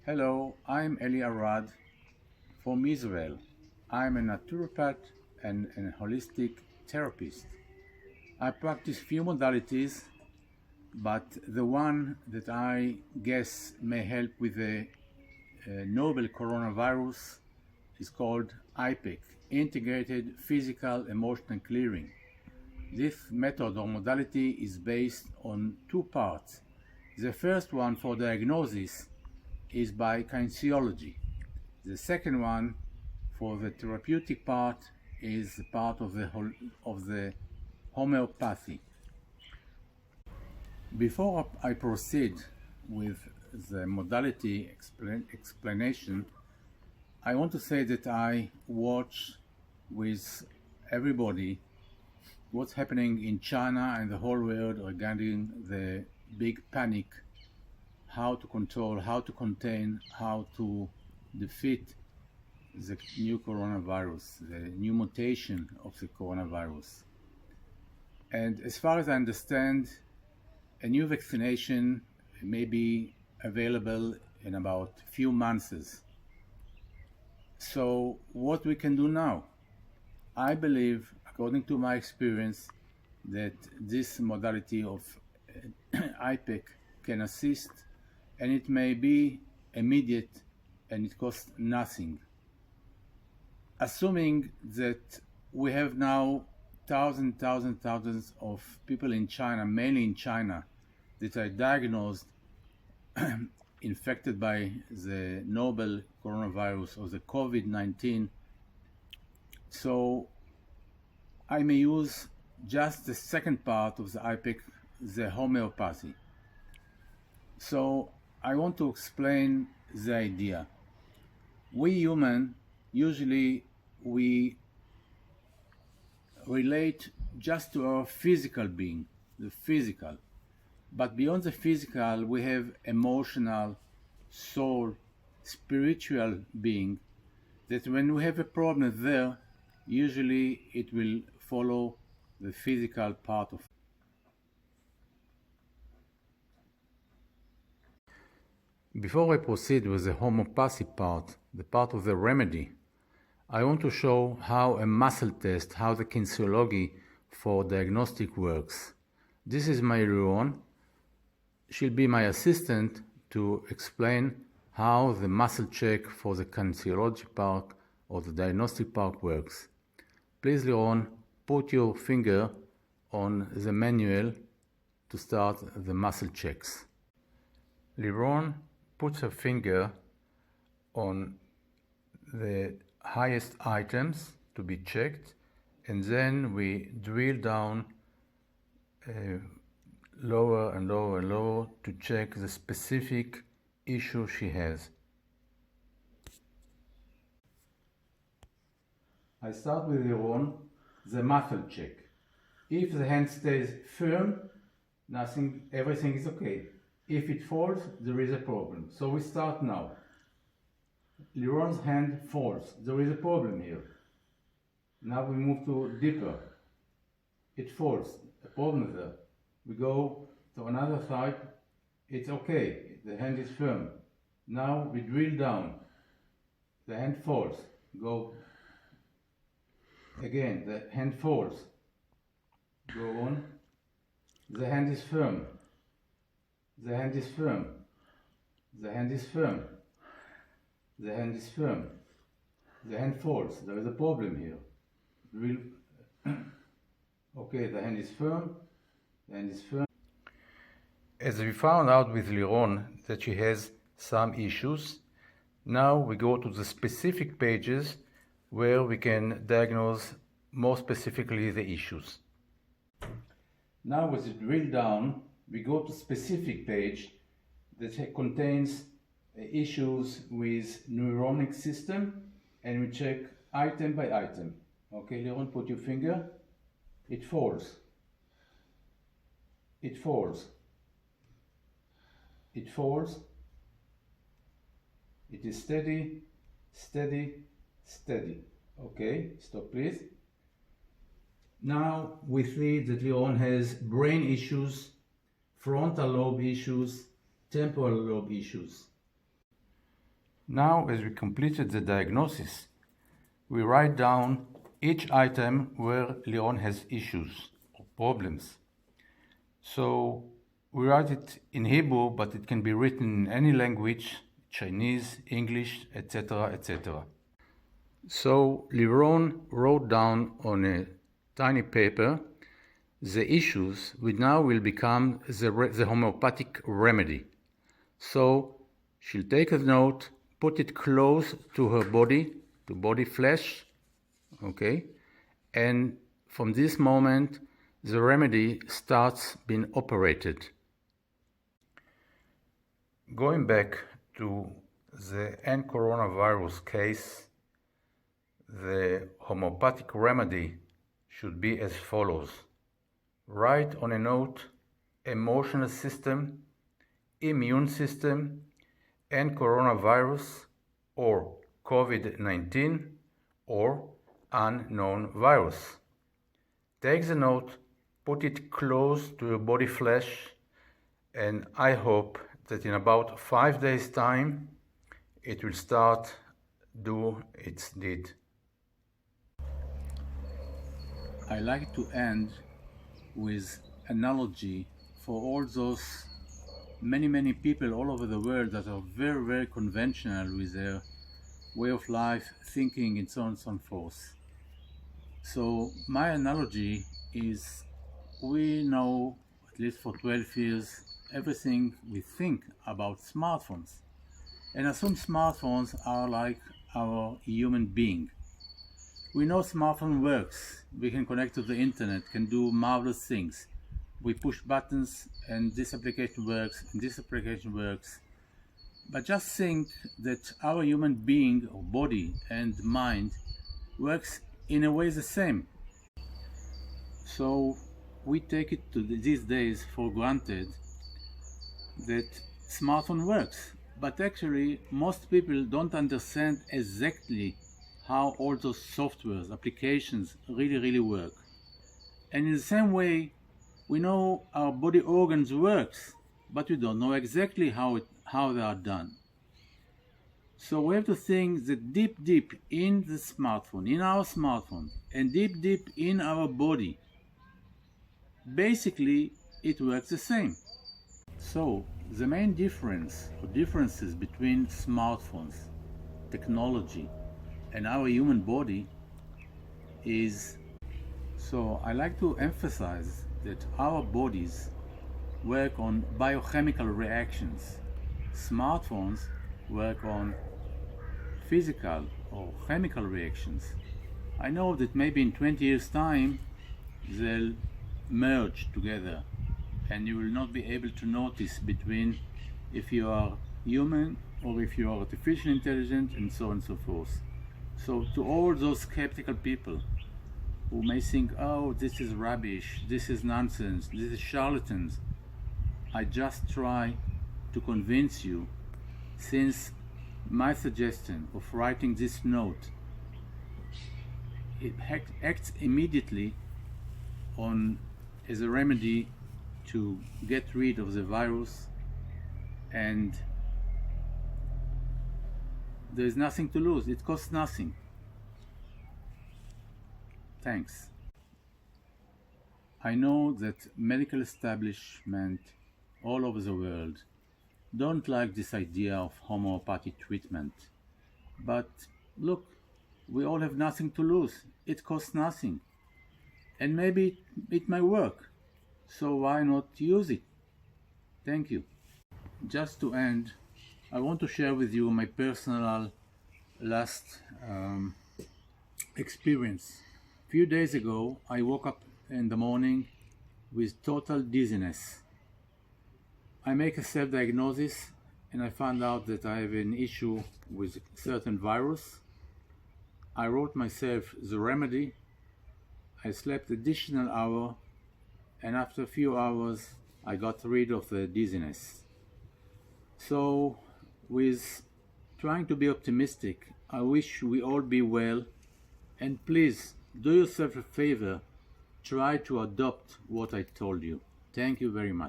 Hello, I'm Eli Arad from Israel. I'm a naturopath and a holistic therapist. I practice few modalities, but the one that I guess may help with the novel coronavirus is called IPEC, Integrated Physical Emotional Clearing. This method or modality is based on two parts. The first one for diagnosis is by kinesiology. The second one for the therapeutic part is part of the homeopathy. Before I proceed with the modality explanation, I want to say that I watch with everybody what's happening in China and the whole world regarding the big panic, how to control, how to contain, how to defeat the new coronavirus, the new mutation of the coronavirus. And as far as I understand, a new vaccination may be available in about a few months. So what we can do now? I believe, according to my experience, that this modality of IPEC can assist, and it may be immediate and it costs nothing. Assuming that we have now thousands of people in China, mainly in China, that are diagnosed infected by the novel coronavirus or the COVID-19. So I may use just the second part of the IPEC, the homeopathy. So I want to explain the idea. We human, usually we relate just to our physical being, the physical. But beyond the physical, we have emotional, soul, spiritual being, that when we have a problem there, usually it will follow the physical part of it. Before I proceed with the homeopathy part, the part of the remedy, I want to show how a muscle test, how the kinesiology for diagnostic works. This is my Liron. She'll be my assistant to explain how the muscle check for the kinesiology part or the diagnostic part works. Please, Liron, put your finger on the manual to start the muscle checks. Liron puts her finger on the highest items to be checked, and then we drill down lower and lower and lower to check the specific issue she has. I start with the muscle check. If the hand stays firm, everything is okay. If it falls, there is a problem. So we start now. Liron's hand falls. There is a problem here. Now we move to deeper. It falls. A problem there. We go to another side. It's okay. The hand is firm. Now we drill down. The hand falls. Go again. The hand falls. Go on. The hand is firm. The hand is firm. The hand is firm. The hand is firm. The hand falls. There is a problem here. Drill. Okay, the hand is firm. The hand is firm. As we found out with Liron that she has some issues, now we go to the specific pages where we can diagnose more specifically the issues. Now with the drill down, we go to specific page that contains issues with neuronic system, and we check item by item. Okay, Liron, put your finger. It falls. It falls. It falls. It is steady, steady, steady. Okay, stop please. Now we see that Liron has brain issues, frontal lobe issues, temporal lobe issues. Now, as we completed the diagnosis, we write down each item where Liron has issues or problems. So we write it in Hebrew, but it can be written in any language, Chinese, English, etc., etc. So Liron wrote down on a tiny paper the issues which now will become the homeopathic remedy. So she'll take a note, put it close to her body, to body flesh, okay? And from this moment, the remedy starts being operated. Going back to the nCoronaVIrus case, the homeopathic remedy should be as follows. Write on a note, emotional system, immune system, nCoronaVIrus, or COVID-19, or unknown virus. Take the note, put it close to your body flesh, and I hope that in about 5 days' time, it will start do its deed. I like to end with analogy for all those many people all over the world that are very conventional with their way of life, thinking, and so on and so forth. So my analogy is, we know, at least for 12 years, everything we think about smartphones, and assume smartphones are like our human being. We know smartphone works, we can connect to the internet, can do marvelous things. We push buttons and this application works and this application works. But just think that our human being or body and mind works in a way the same. So we take it these days for granted that smartphone works, but actually most people don't understand exactly how all those softwares, applications really work. And in the same way, we know our body organs works, but we don't know exactly how they are done. So we have to think that deep in the smartphone, in our smartphone, and deep in our body, basically it works the same. So the main difference or differences between smartphones, technology, and our human body is, so I like to emphasize that our bodies work on biochemical reactions. Smartphones work on physical or chemical reactions. I know that maybe in 20 years' time they'll merge together and you will not be able to notice between if you are human or if you are artificial intelligence, and so on and so forth. So to all those skeptical people who may think, oh, this is rubbish, this is nonsense, this is charlatans, I just try to convince you, since my suggestion of writing this note, it acts immediately on as a remedy to get rid of the virus, and there is nothing to lose. It costs nothing. Thanks. I know that medical establishment all over the world don't like this idea of homeopathic treatment. But look, we all have nothing to lose. It costs nothing. And maybe it may work. So why not use it? Thank you. Just to end, I want to share with you my personal last experience. A few days ago, I woke up in the morning with total dizziness. I make a self-diagnosis and I found out that I have an issue with certain virus. I wrote myself the remedy. I slept additional hour, and after a few hours I got rid of the dizziness. So with trying to be optimistic, I wish we all be well, and please do yourself a favor, try to adopt what I told you. Thank you very much.